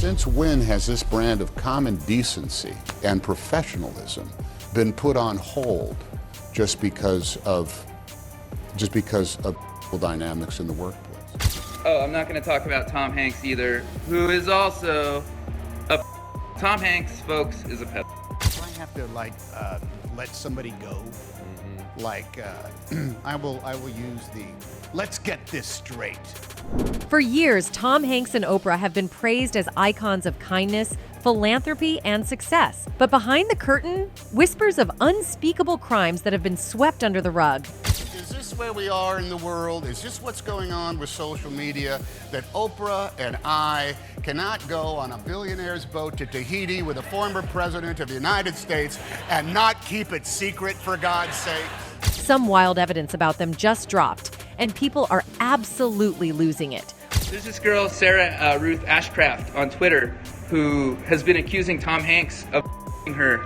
Since when has this brand of common decency and professionalism been put on hold just because of dynamics in the workplace? Oh, I'm not going to talk about Tom Hanks either, who is also a Tom Hanks, folks, is a pet. I have to let somebody go. I will use the let's get this straight. For years, Tom Hanks and Oprah have been praised as icons of kindness, philanthropy, and success. But behind the curtain, whispers of unspeakable crimes that have been swept under the rug. Is this where we are in the world? Is this what's going on with social media? That Oprah and I cannot go on a billionaire's boat to Tahiti with a former president of the United States and not keep it secret, for God's sake? Some wild evidence about them just dropped, and people are absolutely losing it. There's this girl, Sarah Ruth Ashcraft, on Twitter, who has been accusing Tom Hanks of her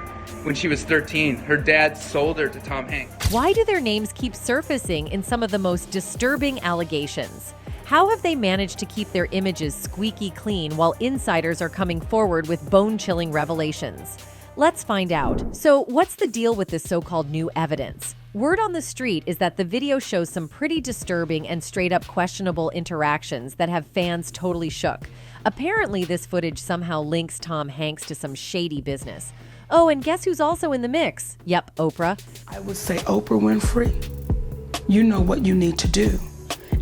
when she was 13. Her dad sold her to Tom Hanks. Why do their names keep surfacing in some of the most disturbing allegations? How have they managed to keep their images squeaky clean while insiders are coming forward with bone-chilling revelations? Let's find out. So, what's the deal with this so-called new evidence? Word on the street is that the video shows some pretty disturbing and straight-up questionable interactions that have fans totally shook. Apparently, this footage somehow links Tom Hanks to some shady business. Oh, and guess who's also in the mix? Yep, Oprah. I would say, Oprah Winfrey, you know what you need to do,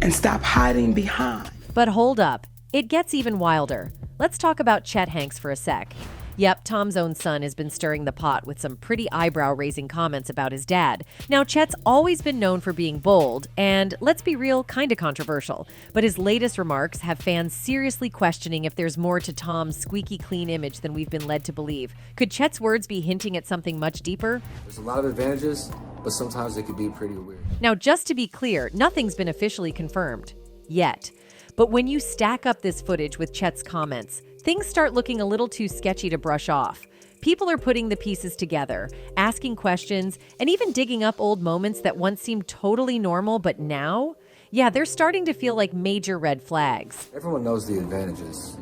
and stop hiding behind. But hold up, it gets even wilder. Let's talk about Chet Hanks for a sec. Yep, Tom's own son has been stirring the pot with some pretty eyebrow-raising comments about his dad. Now, Chet's always been known for being bold and, let's be real, kinda controversial. But his latest remarks have fans seriously questioning if there's more to Tom's squeaky clean image than we've been led to believe. Could Chet's words be hinting at something much deeper? There's a lot of advantages, but sometimes it could be pretty weird. Now, just to be clear, nothing's been officially confirmed. Yet. But when you stack up this footage with Chet's comments, things start looking a little too sketchy to brush off. People are putting the pieces together, asking questions, and even digging up old moments that once seemed totally normal, but now, yeah, they're starting to feel like major red flags. Everyone knows the advantages,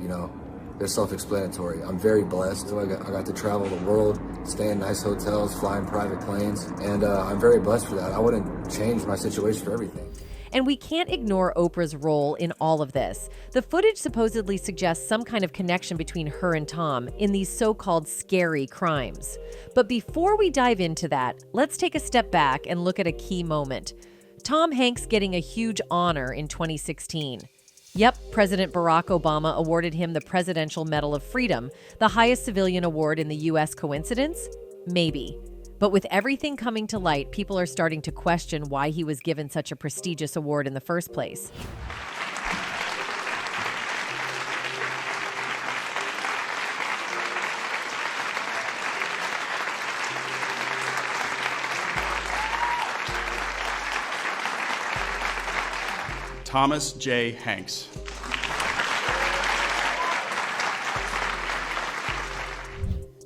they're self-explanatory. I'm very blessed. I got to travel the world, stay in nice hotels, fly in private planes, and I'm very blessed for that. I wouldn't change my situation for everything. And we can't ignore Oprah's role in all of this. The footage supposedly suggests some kind of connection between her and Tom in these so-called scary crimes. But before we dive into that, let's take a step back and look at a key moment. Tom Hanks getting a huge honor in 2016. Yep, President Barack Obama awarded him the Presidential Medal of Freedom, the highest civilian award in the U.S. Coincidence? Maybe. But with everything coming to light, people are starting to question why he was given such a prestigious award in the first place. Thomas J. Hanks.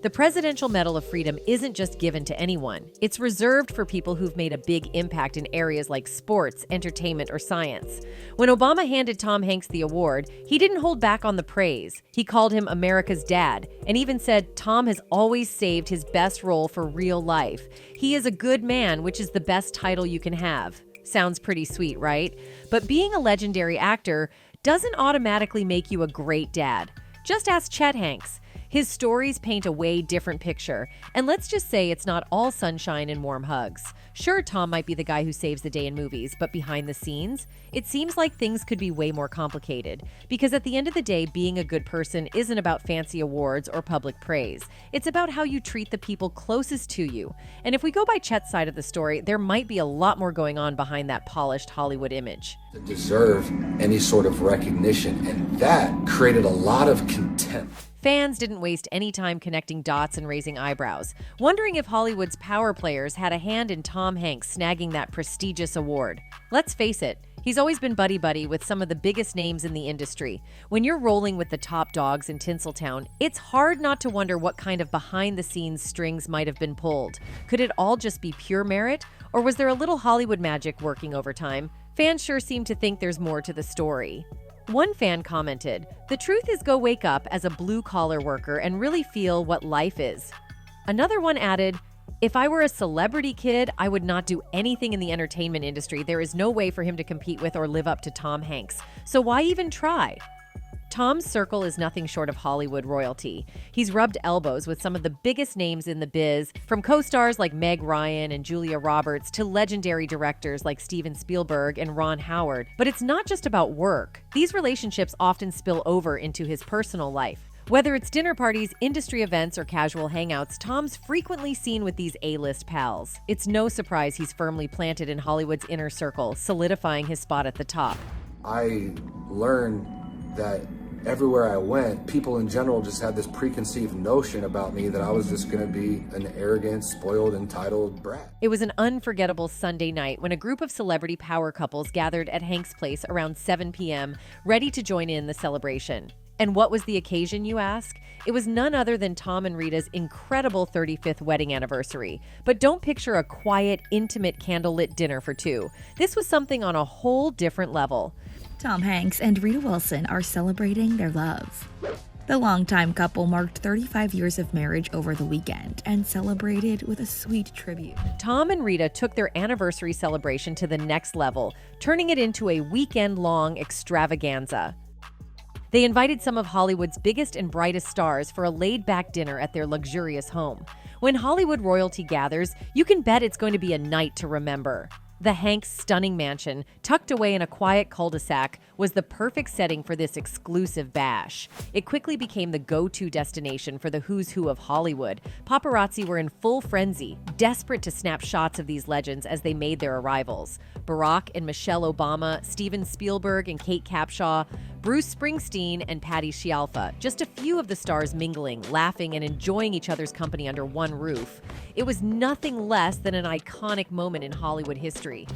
The Presidential Medal of Freedom isn't just given to anyone. It's reserved for people who've made a big impact in areas like sports, entertainment, or science. When Obama handed Tom Hanks the award, he didn't hold back on the praise. He called him America's dad, and even said Tom has always saved his best role for real life. He is a good man, which is the best title you can have. Sounds pretty sweet, right? But being a legendary actor doesn't automatically make you a great dad. Just ask Chet Hanks. His stories paint a way different picture, and let's just say it's not all sunshine and warm hugs. Sure, Tom might be the guy who saves the day in movies, but behind the scenes, it seems like things could be way more complicated. Because at the end of the day, being a good person isn't about fancy awards or public praise. It's about how you treat the people closest to you. And if we go by Chet's side of the story, there might be a lot more going on behind that polished Hollywood image. To deserve any sort of recognition, and that created a lot of contempt. Fans didn't waste any time connecting dots and raising eyebrows, wondering if Hollywood's power players had a hand in Tom Hanks snagging that prestigious award. Let's face it, he's always been buddy-buddy with some of the biggest names in the industry. When you're rolling with the top dogs in Tinseltown, it's hard not to wonder what kind of behind-the-scenes strings might have been pulled. Could it all just be pure merit? Or was there a little Hollywood magic working overtime? Fans sure seem to think there's more to the story. One fan commented, "The truth is go wake up as a blue-collar worker and really feel what life is." Another one added, "If I were a celebrity kid, I would not do anything in the entertainment industry. There is no way for him to compete with or live up to Tom Hanks. So why even try?" Tom's circle is nothing short of Hollywood royalty. He's rubbed elbows with some of the biggest names in the biz, from co-stars like Meg Ryan and Julia Roberts to legendary directors like Steven Spielberg and Ron Howard. But it's not just about work. These relationships often spill over into his personal life. Whether it's dinner parties, industry events, or casual hangouts, Tom's frequently seen with these A-list pals. It's no surprise he's firmly planted in Hollywood's inner circle, solidifying his spot at the top. I learned that everywhere I went, people in general just had this preconceived notion about me that I was just going to be an arrogant, spoiled, entitled brat. It was an unforgettable Sunday night when a group of celebrity power couples gathered at Hanks' place around 7 p.m., ready to join in the celebration. And what was the occasion, you ask? It was none other than Tom and Rita's incredible 35th wedding anniversary. But don't picture a quiet, intimate, candlelit dinner for two. This was something on a whole different level. Tom Hanks and Rita Wilson are celebrating their love. The longtime couple marked 35 years of marriage over the weekend and celebrated with a sweet tribute. Tom and Rita took their anniversary celebration to the next level, turning it into a weekend-long extravaganza. They invited some of Hollywood's biggest and brightest stars for a laid-back dinner at their luxurious home. When Hollywood royalty gathers, you can bet it's going to be a night to remember. The Hanks' stunning mansion, tucked away in a quiet cul-de-sac, was the perfect setting for this exclusive bash. It quickly became the go-to destination for the who's who of Hollywood. Paparazzi were in full frenzy, desperate to snap shots of these legends as they made their arrivals. Barack and Michelle Obama, Steven Spielberg and Kate Capshaw, Bruce Springsteen and Patty Scialfa, just a few of the stars mingling, laughing, and enjoying each other's company under one roof. It was nothing less than an iconic moment in Hollywood history.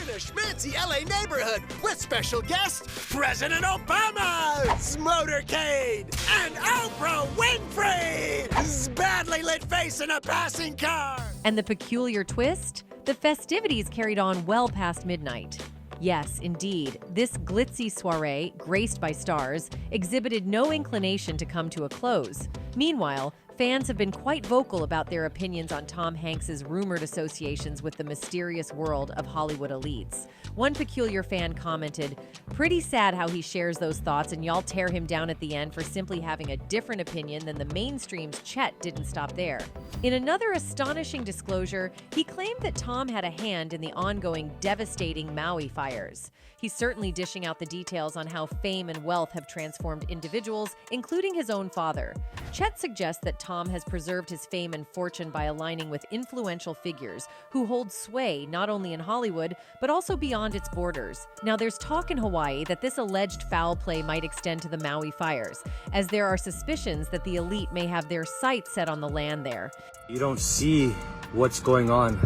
In a schmancy LA neighborhood with special guest, President Obama's motorcade and Oprah Winfrey's badly lit face in a passing car. And the peculiar twist? The festivities carried on well past midnight. Yes, indeed, this glitzy soiree, graced by stars, exhibited no inclination to come to a close. Meanwhile, fans have been quite vocal about their opinions on Tom Hanks' rumored associations with the mysterious world of Hollywood elites. One peculiar fan commented, "Pretty sad how he shares those thoughts and y'all tear him down at the end for simply having a different opinion than the mainstream's Chet didn't stop there." In another astonishing disclosure, he claimed that Tom had a hand in the ongoing devastating Maui fires. He's certainly dishing out the details on how fame and wealth have transformed individuals, including his own father. Chet suggests that Tom has preserved his fame and fortune by aligning with influential figures who hold sway not only in Hollywood, but also beyond its borders. Now, there's talk in Hawaii that this alleged foul play might extend to the Maui fires, as there are suspicions that the elite may have their sights set on the land there. You don't see what's going on.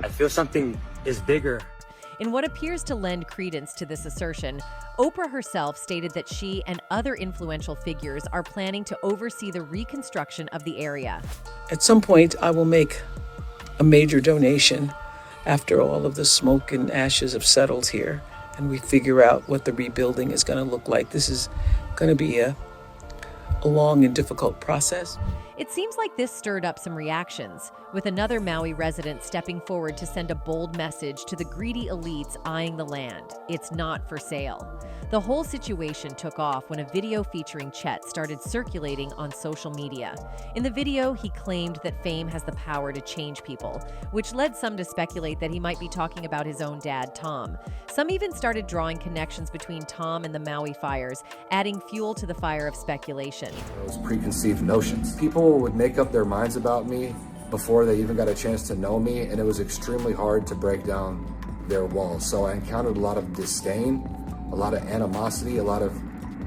I feel something is bigger. In what appears to lend credence to this assertion, Oprah herself stated that she and other influential figures are planning to oversee the reconstruction of the area. At some point, I will make a major donation after all of the smoke and ashes have settled here and we figure out what the rebuilding is going to look like. This is going to be a long and difficult process. It seems like this stirred up some reactions, with another Maui resident stepping forward to send a bold message to the greedy elites eyeing the land. It's not for sale. The whole situation took off when a video featuring Chet started circulating on social media. In the video, he claimed that fame has the power to change people, which led some to speculate that he might be talking about his own dad, Tom. Some even started drawing connections between Tom and the Maui fires, adding fuel to the fire of speculation. Those preconceived notions. People would make up their minds about me before they even got a chance to know me, and it was extremely hard to break down their walls. So I encountered a lot of disdain, a lot of animosity, a lot of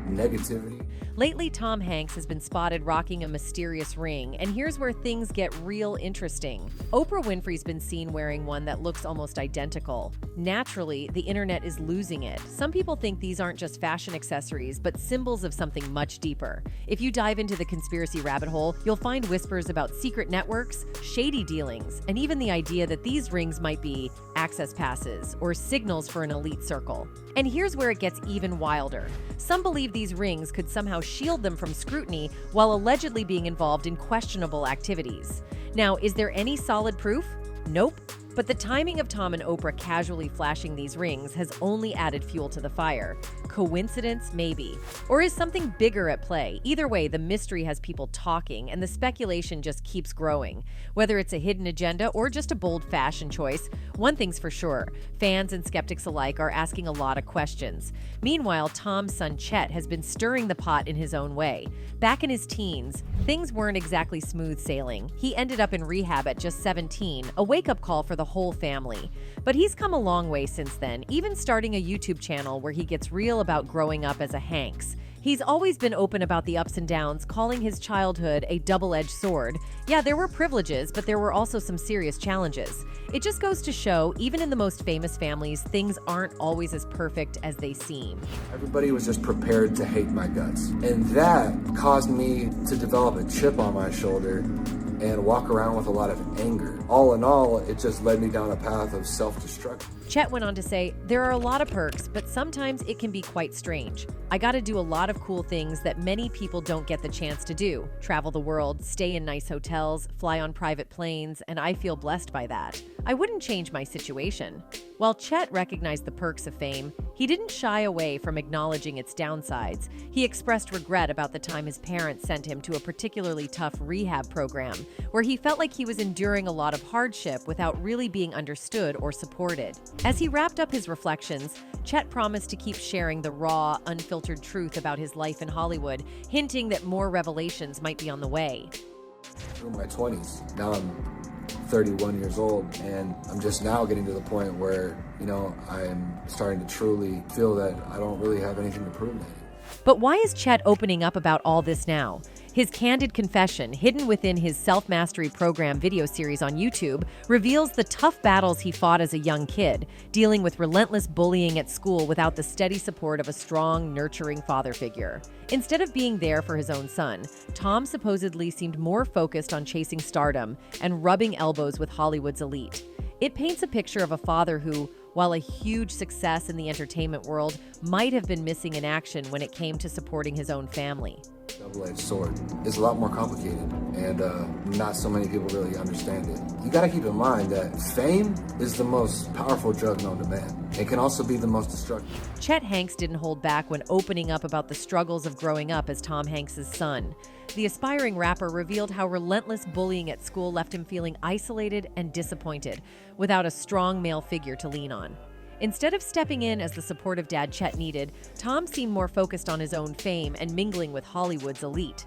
negativity. Lately, Tom Hanks has been spotted rocking a mysterious ring, and here's where things get real interesting. Oprah Winfrey's been seen wearing one that looks almost identical. Naturally, the internet is losing it. Some people think these aren't just fashion accessories, but symbols of something much deeper. If you dive into the conspiracy rabbit hole, you'll find whispers about secret networks, shady dealings, and even the idea that these rings might be access passes or signals for an elite circle. And here's where it gets even wilder. Some believe these rings could somehow shield them from scrutiny while allegedly being involved in questionable activities. Now, is there any solid proof? Nope. But the timing of Tom and Oprah casually flashing these rings has only added fuel to the fire. Coincidence? Maybe. Or is something bigger at play? Either way, the mystery has people talking, and the speculation just keeps growing. Whether it's a hidden agenda or just a bold fashion choice, one thing's for sure, fans and skeptics alike are asking a lot of questions. Meanwhile, Tom's son Chet has been stirring the pot in his own way. Back in his teens, things weren't exactly smooth sailing. He ended up in rehab at just 17, a wake-up call for the whole family. But he's come a long way since then, even starting a YouTube channel where he gets real about growing up as a Hanks. He's always been open about the ups and downs, calling his childhood a double-edged sword. Yeah, there were privileges, but there were also some serious challenges. It just goes to show, even in the most famous families, things aren't always as perfect as they seem. Everybody was just prepared to hate my guts. And that caused me to develop a chip on my shoulder and walk around with a lot of anger. All in all, it just led me down a path of self-destruction. Chet went on to say, "There are a lot of perks, but sometimes it can be quite strange. I got to do a lot of cool things that many people don't get the chance to do. Travel the world, stay in nice hotels, fly on private planes, and I feel blessed by that. I wouldn't change my situation." While Chet recognized the perks of fame, he didn't shy away from acknowledging its downsides. He expressed regret about the time his parents sent him to a particularly tough rehab program, where he felt like he was enduring a lot of hardship without really being understood or supported. As he wrapped up his reflections, Chet promised to keep sharing the raw, unfiltered truth about his life in Hollywood, hinting that more revelations might be on the way. Through my 20s, now I'm 31 years old, and I'm just now getting to the point where, I'm starting to truly feel that I don't really have anything to prove anymore. But why is Chet opening up about all this now? His candid confession, hidden within his self-mastery program video series on YouTube, reveals the tough battles he fought as a young kid, dealing with relentless bullying at school without the steady support of a strong, nurturing father figure. Instead of being there for his own son, Tom supposedly seemed more focused on chasing stardom and rubbing elbows with Hollywood's elite. It paints a picture of a father who, while a huge success in the entertainment world, might have been missing in action when it came to supporting his own family. Double-edged sword is a lot more complicated, and not so many people really understand it. You gotta keep in mind that fame is the most powerful drug known to man. It can also be the most destructive. Chet Hanks didn't hold back when opening up about the struggles of growing up as Tom Hanks' son. The aspiring rapper revealed how relentless bullying at school left him feeling isolated and disappointed, without a strong male figure to lean on. Instead of stepping in as the supportive dad Chet needed, Tom seemed more focused on his own fame and mingling with Hollywood's elite.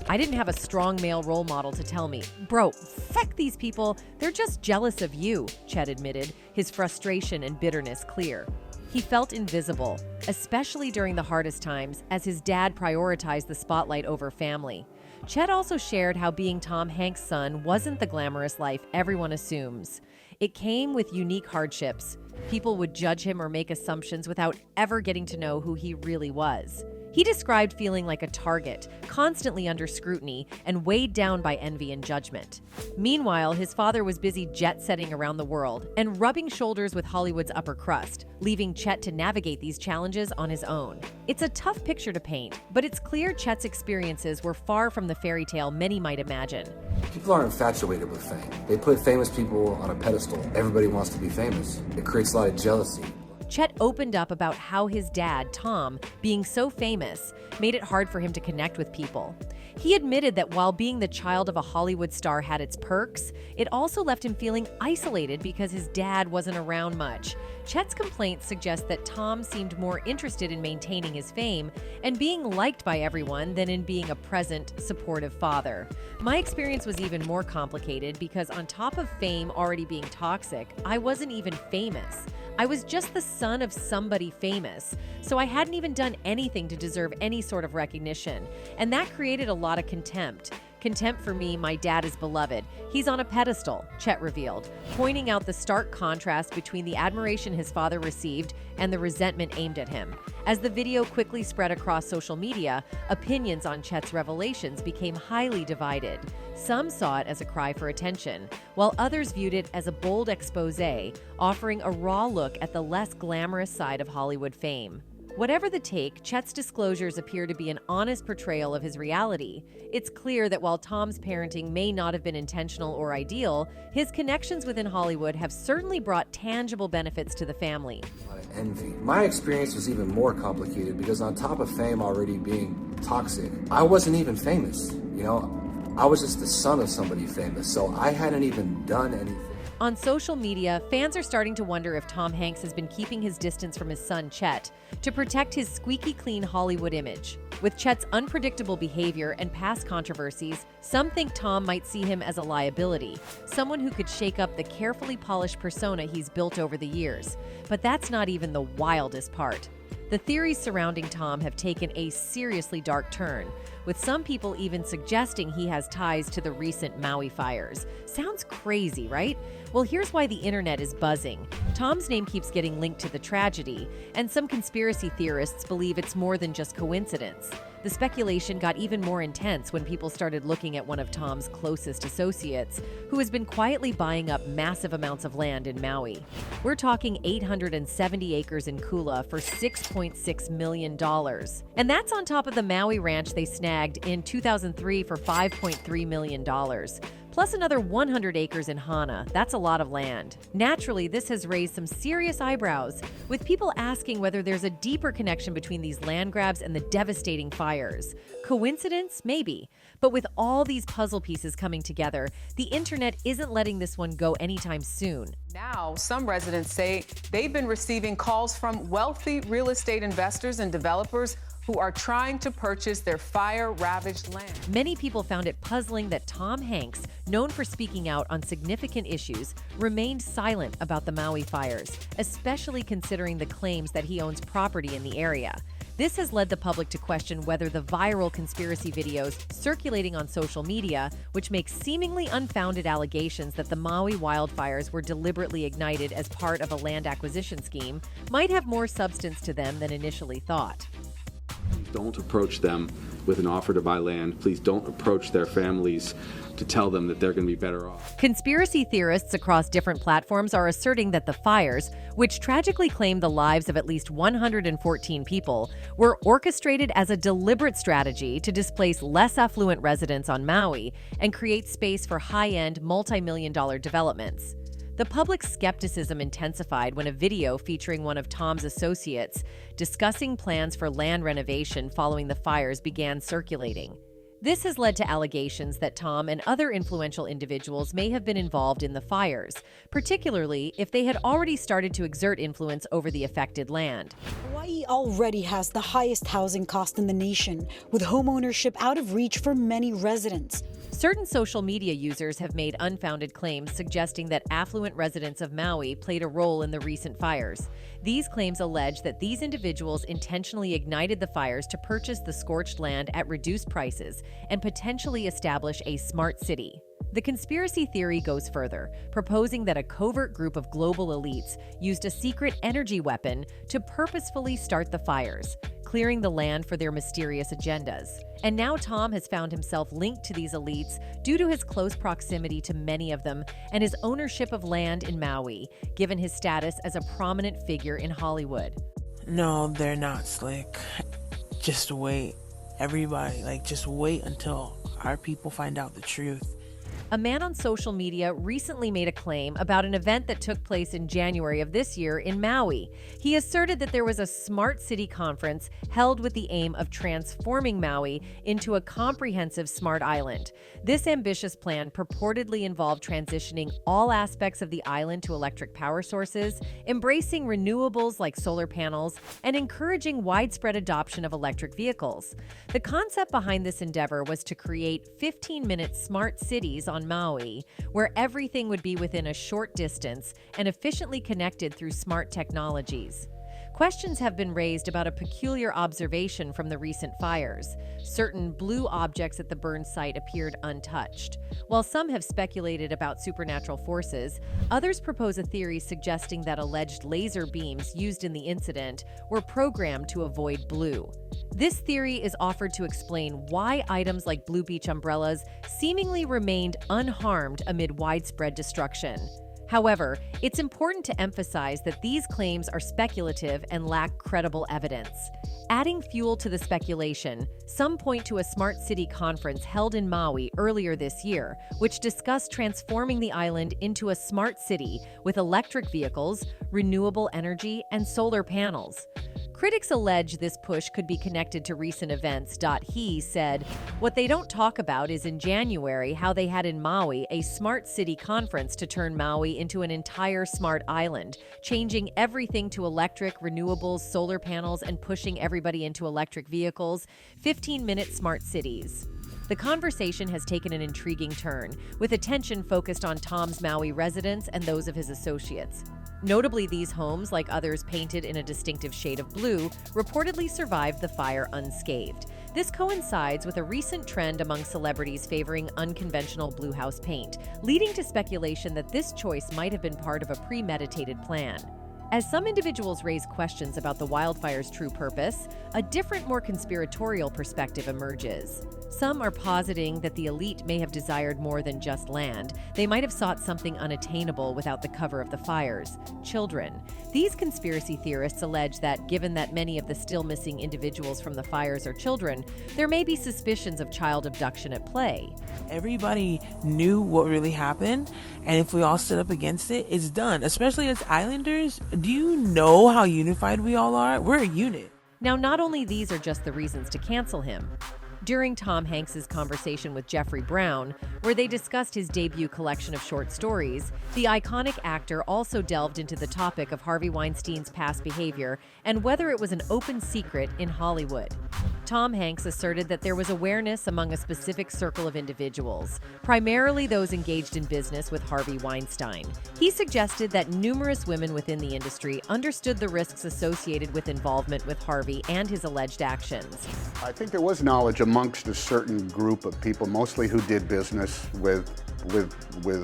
"I didn't have a strong male role model to tell me, 'Bro, fuck these people, they're just jealous of you,'" Chet admitted, his frustration and bitterness clear. He felt invisible, especially during the hardest times, as his dad prioritized the spotlight over family. Chet also shared how being Tom Hanks' son wasn't the glamorous life everyone assumes. It came with unique hardships. People would judge him or make assumptions without ever getting to know who he really was. He described feeling like a target, constantly under scrutiny, and weighed down by envy and judgment. Meanwhile, his father was busy jet-setting around the world and rubbing shoulders with Hollywood's upper crust, leaving Chet to navigate these challenges on his own. It's a tough picture to paint, but it's clear Chet's experiences were far from the fairy tale many might imagine. People are infatuated with fame. They put famous people on a pedestal. Everybody wants to be famous. It creates a lot of jealousy. Chet opened up about how his dad, Tom, being so famous, made it hard for him to connect with people. He admitted that while being the child of a Hollywood star had its perks, it also left him feeling isolated because his dad wasn't around much. Chet's complaints suggest that Tom seemed more interested in maintaining his fame and being liked by everyone than in being a present, supportive father. My experience was even more complicated because on top of fame already being toxic, I wasn't even famous. I was just the son of somebody famous, so I hadn't even done anything to deserve any sort of recognition, and that created a lot of contempt. Contempt for me, my dad is beloved. He's on a pedestal, Chet revealed, pointing out the stark contrast between the admiration his father received and the resentment aimed at him. As the video quickly spread across social media, opinions on Chet's revelations became highly divided. Some saw it as a cry for attention, while others viewed it as a bold expose, offering a raw look at the less glamorous side of Hollywood fame. Whatever the take, Chet's disclosures appear to be an honest portrayal of his reality. It's clear that while Tom's parenting may not have been intentional or ideal, his connections within Hollywood have certainly brought tangible benefits to the family. Envy. My experience was even more complicated because on top of fame already being toxic, I wasn't even famous. I was just the son of somebody famous, so I hadn't even done anything. On social media, fans are starting to wonder if Tom Hanks has been keeping his distance from his son, Chet, to protect his squeaky clean Hollywood image. With Chet's unpredictable behavior and past controversies, some think Tom might see him as a liability, someone who could shake up the carefully polished persona he's built over the years. But that's not even the wildest part. The theories surrounding Tom have taken a seriously dark turn, with some people even suggesting he has ties to the recent Maui fires. Sounds crazy, right? Well, here's why the internet is buzzing. Tom's name keeps getting linked to the tragedy, and some conspiracy theorists believe it's more than just coincidence. The speculation got even more intense when people started looking at one of Tom's closest associates, who has been quietly buying up massive amounts of land in Maui. We're talking 870 acres in Kula for $6.6 million. And that's on top of the Maui ranch they snagged in 2003 for $5.3 million. Plus another 100 acres in Hana. That's a lot of land. Naturally, this has raised some serious eyebrows, with people asking whether there's a deeper connection between these land grabs and the devastating fires. Coincidence? Maybe. But with all these puzzle pieces coming together, the internet isn't letting this one go anytime soon. Now, some residents say they've been receiving calls from wealthy real estate investors and developers who are trying to purchase their fire-ravaged land. Many people found it puzzling that Tom Hanks, known for speaking out on significant issues, remained silent about the Maui fires, especially considering the claims that he owns property in the area. This has led the public to question whether the viral conspiracy videos circulating on social media, which make seemingly unfounded allegations that the Maui wildfires were deliberately ignited as part of a land acquisition scheme, might have more substance to them than initially thought. Don't approach them with an offer to buy land. Please don't approach their families to tell them that they're going to be better off. Conspiracy theorists across different platforms are asserting that the fires, which tragically claimed the lives of at least 114 people, were orchestrated as a deliberate strategy to displace less affluent residents on Maui and create space for high-end, multi-million-dollar developments. The public skepticism intensified when a video featuring one of Tom's associates discussing plans for land renovation following the fires began circulating. This has led to allegations that Tom and other influential individuals may have been involved in the fires, particularly if they had already started to exert influence over the affected land. Hawaii already has the highest housing cost in the nation, with homeownership out of reach for many residents. Certain social media users have made unfounded claims suggesting that affluent residents of Maui played a role in the recent fires. These claims allege that these individuals intentionally ignited the fires to purchase the scorched land at reduced prices and potentially establish a smart city. The conspiracy theory goes further, proposing that a covert group of global elites used a secret energy weapon to purposefully start the fires, clearing the land for their mysterious agendas. And now Tom has found himself linked to these elites due to his close proximity to many of them and his ownership of land in Maui, given his status as a prominent figure in Hollywood. No, they're not slick. Just wait. Everybody, just wait until our people find out the truth. A man on social media recently made a claim about an event that took place in January of this year in Maui. He asserted that there was a smart city conference held with the aim of transforming Maui into a comprehensive smart island. This ambitious plan purportedly involved transitioning all aspects of the island to electric power sources, embracing renewables like solar panels, and encouraging widespread adoption of electric vehicles. The concept behind this endeavor was to create 15-minute smart cities on Maui, where everything would be within a short distance and efficiently connected through smart technologies. questions have been raised about a peculiar observation from the recent fires. Certain blue objects at the burn site appeared untouched. While some have speculated about supernatural forces, others propose a theory suggesting that alleged laser beams used in the incident were programmed to avoid blue. This theory is offered to explain why items like blue beach umbrellas seemingly remained unharmed amid widespread destruction. However, it's important to emphasize that these claims are speculative and lack credible evidence. Adding fuel to the speculation, some point to a smart city conference held in Maui earlier this year, which discussed transforming the island into a smart city with electric vehicles, renewable energy, and solar panels. Critics allege this push could be connected to recent events. He said, "What they don't talk about is in January how they had in Maui a smart city conference to turn Maui into an entire smart island, changing everything to electric, renewables, solar panels, and pushing everybody into electric vehicles, 15-minute smart cities." The conversation has taken an intriguing turn, with attention focused on Tom's Maui residents and those of his associates. Notably, these homes, like others painted in a distinctive shade of blue, reportedly survived the fire unscathed. This coincides with a recent trend among celebrities favoring unconventional blue house paint, leading to speculation that this choice might have been part of a premeditated plan. As some individuals raise questions about the wildfire's true purpose, a different, more conspiratorial perspective emerges. Some are positing that the elite may have desired more than just land. They might have sought something unattainable without the cover of the fires: children. These conspiracy theorists allege that, given that many of the still missing individuals from the fires are children, there may be suspicions of child abduction at play. Everybody knew what really happened, and if we all stood up against it, it's done. Especially as islanders, do you know how unified we all are? We're a unit. Now, not only these are just the reasons to cancel him. During Tom Hanks' conversation with Jeffrey Brown, where they discussed his debut collection of short stories, the iconic actor also delved into the topic of Harvey Weinstein's past behavior and whether it was an open secret in Hollywood. Tom Hanks asserted that there was awareness among a specific circle of individuals, primarily those engaged in business with Harvey Weinstein. He suggested that numerous women within the industry understood the risks associated with involvement with Harvey and his alleged actions. I think there was knowledge amongst a certain group of people, mostly who did business with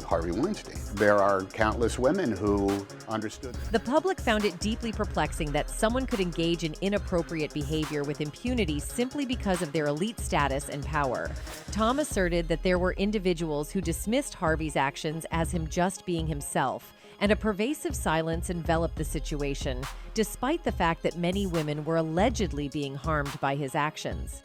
Harvey Weinstein. There are countless women who understood. The public found it deeply perplexing that someone could engage in inappropriate behavior with impunity simply because of their elite status and power. Tom asserted that there were individuals who dismissed Harvey's actions as him just being himself, and a pervasive silence enveloped the situation, despite the fact that many women were allegedly being harmed by his actions.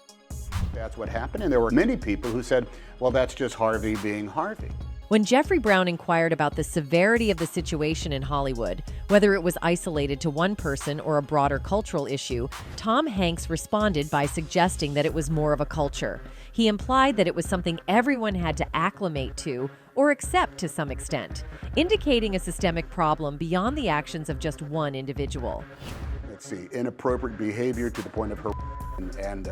That's what happened, and there were many people who said, well, that's just Harvey being Harvey. When Jeffrey Brown inquired about the severity of the situation in Hollywood, whether it was isolated to one person or a broader cultural issue, Tom Hanks responded by suggesting that it was more of a culture. He implied that it was something everyone had to acclimate to or accept to some extent, indicating a systemic problem beyond the actions of just one individual. Let's see, inappropriate behavior to the point of and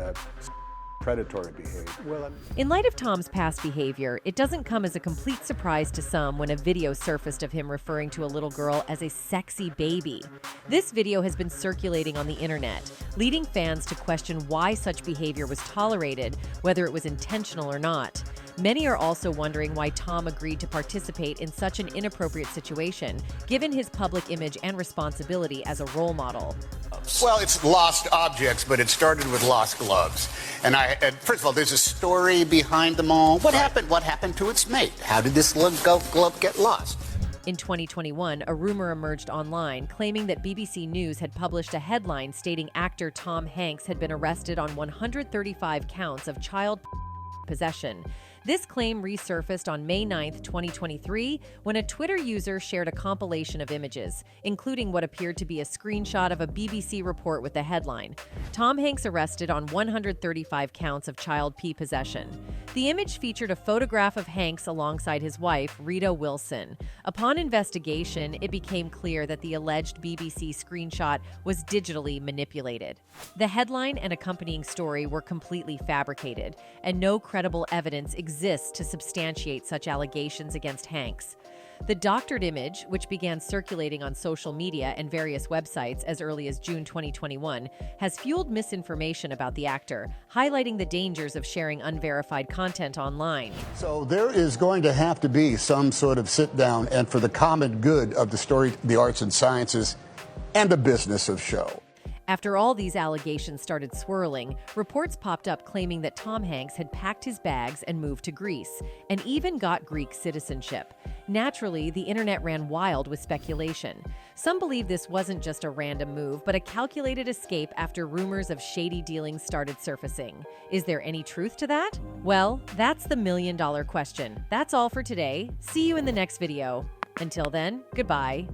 predatory behavior. In light of Tom's past behavior, it doesn't come as a complete surprise to some when a video surfaced of him referring to a little girl as a sexy baby. This video has been circulating on the internet, leading fans to question why such behavior was tolerated, whether it was intentional or not. Many are also wondering why Tom agreed to participate in such an inappropriate situation, given his public image and responsibility as a role model. Well, it's lost objects, but it started with lost gloves. And first of all, there's a story behind them all. What happened? What happened to its mate? How did this glove get lost? In 2021, a rumor emerged online claiming that BBC News had published a headline stating actor Tom Hanks had been arrested on 135 counts of child possession. This claim resurfaced on May 9, 2023, when a Twitter user shared a compilation of images, including what appeared to be a screenshot of a BBC report with the headline, "Tom Hanks arrested on 135 counts of child possession." The image featured a photograph of Hanks alongside his wife, Rita Wilson. Upon investigation, it became clear that the alleged BBC screenshot was digitally manipulated. The headline and accompanying story were completely fabricated, and no credible evidence exists to substantiate such allegations against Hanks. The doctored image, which began circulating on social media and various websites as early as June 2021, has fueled misinformation about the actor, highlighting the dangers of sharing unverified content online. So there is going to have to be some sort of sit down and for the common good of the story, the arts and sciences, and the business of show. After all these allegations started swirling, reports popped up claiming that Tom Hanks had packed his bags and moved to Greece, and even got Greek citizenship. Naturally, the internet ran wild with speculation. Some believe this wasn't just a random move, but a calculated escape after rumors of shady dealings started surfacing. Is there any truth to that? Well, that's the million-dollar question. That's all for today. See you in the next video. Until then, goodbye.